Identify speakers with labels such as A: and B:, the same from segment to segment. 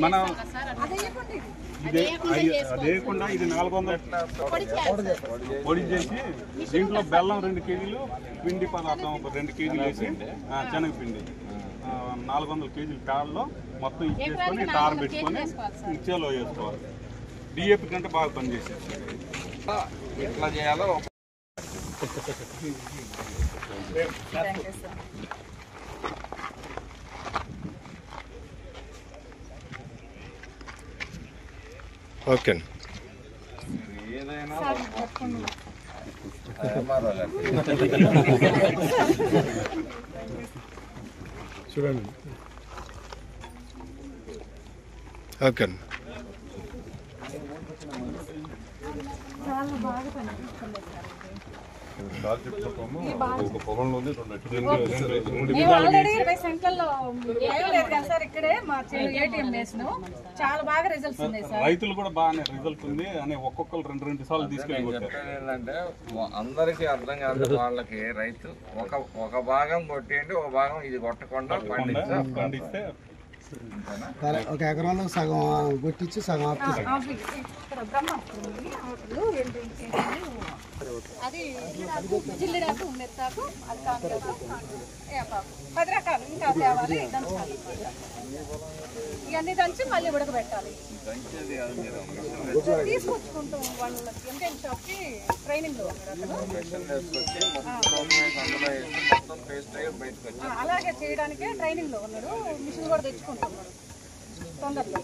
A: మన అదేయకుండా ఇది 400 పొడి చేసి దీంట్లో బెల్లం 2 కేజీలు, పిండి పదార్థం ఒక 2 కేజీలు వేసి శనగపిండి 400 కేజీల టాల్లో మొత్తం ఇచ్చేసుకొని టార్ పెట్టుకొని చేలో వేసుకోవాలి. డిఏపి కంటే బాగా పనిచేసేది.
B: ఎట్లా చేయాలో
C: ఓకే
B: ఏదైనా
C: చూడండి. ఓకే
A: రైతులు కూడా బాగానే రిజల్ట్ ఉంది అని ఒక్కొక్కరు 2 సార్లు తీసుకెళ్ళి
B: ఏంటంటే అందరికీ అర్థం కాదు. వాళ్ళకి రైతు ఒక భాగం కొట్టేయండి, ఒక భాగం ఇది కొట్టకుండా
A: పండిస్తే
D: ఒక ఎకరంలో సగం కొట్టించి సగం
E: అది జిల్లిడాకు, మెత్తాకు, అది కాంతాకు, 10 రకాలు ఇంకా తేవాలి. దంచాలి, ఇవన్నీ దంచి మళ్ళీ ఉడకబెట్టాలి. తీసుకొచ్చుకుంటాం వాళ్ళకి ఎంకెన్ షాప్కి ట్రైనింగ్ లో అలాగే చేయడానికే ట్రైనింగ్ లో ఉన్నాడు. మిషన్ కూడా తెచ్చుకుంటున్నాడు తొందరలో.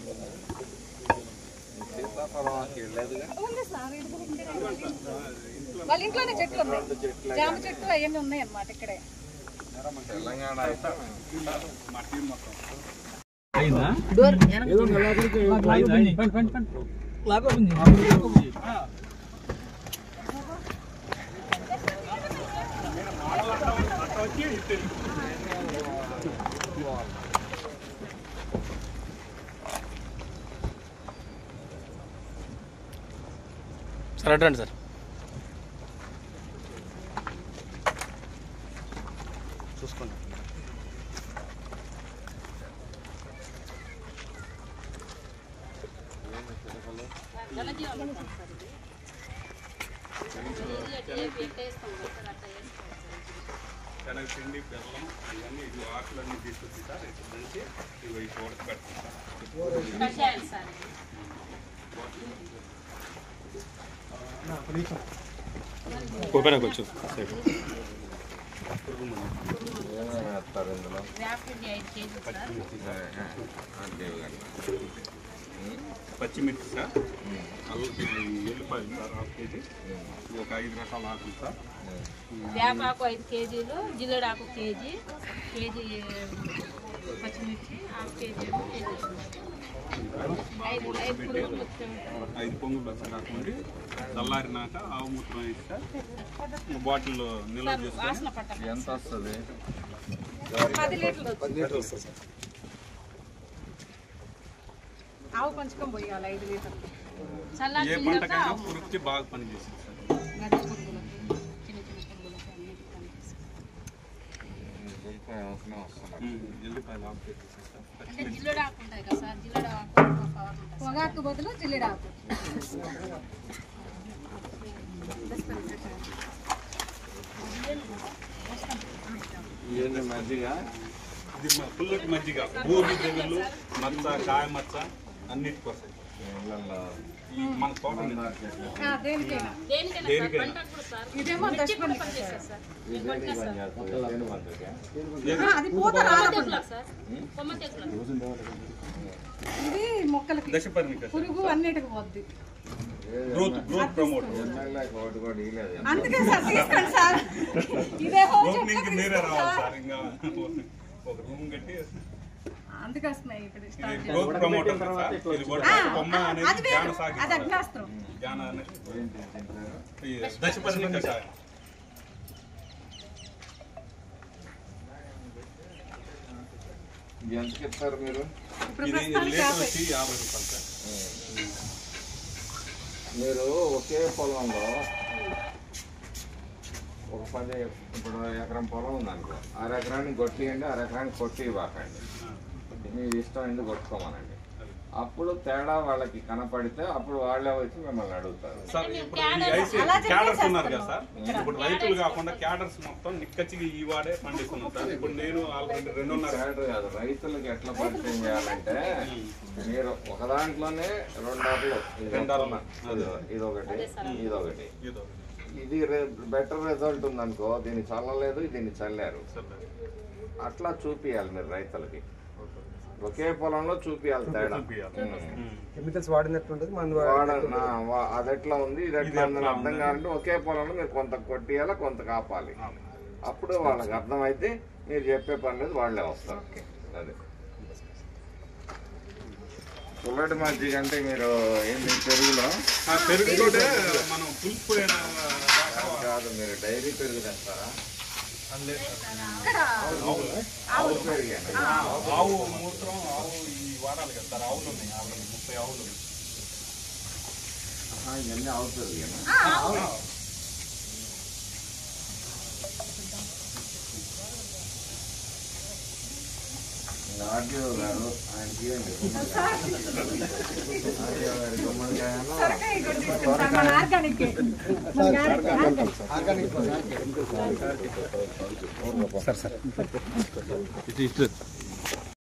E: ఉంది సార్, వాళ్ళ ఇంట్లోనే చెట్లు ఉన్నాయి, జామ చెట్లు అవన్నీ ఉన్నాయి అన్నమాట ఇక్కడే.
B: తెలంగాణ
C: సార్ అడ్డండి సార్. చూసుకోండి.
A: శనగపిండి, బెల్లం ఇవన్నీ ఇది ఆకులన్నీ తీసుకొచ్చి సార్ దంచి ఇవి ఉడకబెడతాం.
C: ఓపెన్ కొంచెం పచ్చిమిర్చి సార్, ఎల్లిపాయలు సార్ 1/2 కేజీ, ఒక 5 రకాల ఆకులు సార్,
E: వేపాకు 5 కేజీలు, జిల్లెడాకు కేజీ, పచ్చిమిర్చి 1/2 కేజీ,
A: 5 పొంగులు వచ్చేదాకా చల్లారినాక ఆవు మూత్రం వేస్తే బాటిల్లో నిల్వ చేసుకొని
B: ఎంత వస్తుంది?
E: 10 లీటర్లు వస్తుంది. ఆవు పంచకం పోయాలి 5 లీటర్లు.
A: ఏ పంటకైనా పురుగుకి బాగా పనిచేసింది సార్. ఎల్లిపాయలు ఆకు
E: అంటే జిల్లెడాకు ఉంటాయి కదా సార్, జిల్లెడాకు పొగాకు బదులు జిల్లెడాకు.
B: మజ్జిగ,
A: ఇది పుల్లటి మజ్జిగ, భూమి తెగులు, మచ్చ, కాయ మచ్చ అన్నిటికి వస్తాయి. మన తోట
E: ఇదేమో ఇది మొక్కలకి పురుగు అన్నిటికి పోద్ది.
A: Growth promoter.
E: అందుకే సార్ తీసుకోండి సార్. ఇదే
A: ఓపెనింగ్ మీరే రావాలి సార్. ఇంకా ఒక రూమ్ కట్టి
E: అందుకే వస్తున్నాయి ఇక్కడ స్టార్ట్.
A: Growth promoter sir. ఇది కూడా కొమ్మ అనేది జ్ఞాన సాగి.
E: అది అగ్నాస్త్రం.
A: జ్ఞాన అనేది దశపర్ణి కషాయం.
B: ఎంతకి ఇస్తారు మీరు?
A: ఇది లీటర్ వచ్చి 50 రూపాయలు సార్.
B: మీరు ఒకే పొలంలో ఒక 10 ఇప్పుడు ఎకరం పొలం ఉందనుకో, 1/2 ఎకరానికి కొట్టియండి, 1/2 ఎకరానికి కొట్టి ఇవ్వకండి. మీ ఇష్టం ఎందుకు కొట్టుకోమనండి. అప్పుడు తేడా వాళ్ళకి కనపడితే అప్పుడు వాళ్ళే వచ్చి మిమ్మల్ని అడుగుతారు.
A: సార్ ఇప్పుడు ఈ ఐసీ క్యాడర్స్ ఉన్నారు కదా సార్, ఇప్పుడు రైతులు కాకుండా క్యాడర్స్ మొత్తం నిక్కచ్చిగా ఈ వాడే పండిస్తున్నాం సార్. ఇప్పుడు నేను ఆల్రెడీ 2.5
B: తేడా కాదు, రైతులకు ఎట్లా పరిచయం చేయాలంటే మీరు ఒక దాంట్లోనే 2 ఆటలు, ఇదొకటి ఇదొకటి, ఇది బెటర్ రిజల్ట్ ఉందనుకో, దీన్ని చల్లలేదు దీన్ని చల్లారు, అట్లా చూపియాలి మీరు రైతులకి. ఒకే పొలంలో చూపియాలి తేడా.
F: కెమికల్స్ వాడినట్టు
B: అది ఎట్లా ఉంది ఇది ఎట్లా ఉందని అర్థం కావాలంటే ఒకే పొలంలో మీరు కొంత కొట్టియాలి, కొంత కాపాలి. అప్పుడు వాళ్ళకి అర్థమైతే మీరు చెప్పే పని లేదు, వాళ్ళే వస్తారు. అదే పుల్లటి మజ్జిగ అంటే మీరు ఏంటి పెరుగులో
A: మనం పులుపు
B: కాదు, మీరు డైరీ పెరుగు తెస్తారా?
A: ఆవు మూత్రం, ఆవు ఈ వాడాలి కదా సార్. ఆవులు ఉన్నాయి, 30 ఆవులు.
B: ఇవన్నీ ఆవు పెరుగేనా? ఆర్డీఓ గారు ఆయనకి ఆర్డీఓ గారి గుమ్మడికాయను
F: ఆర్గానిక్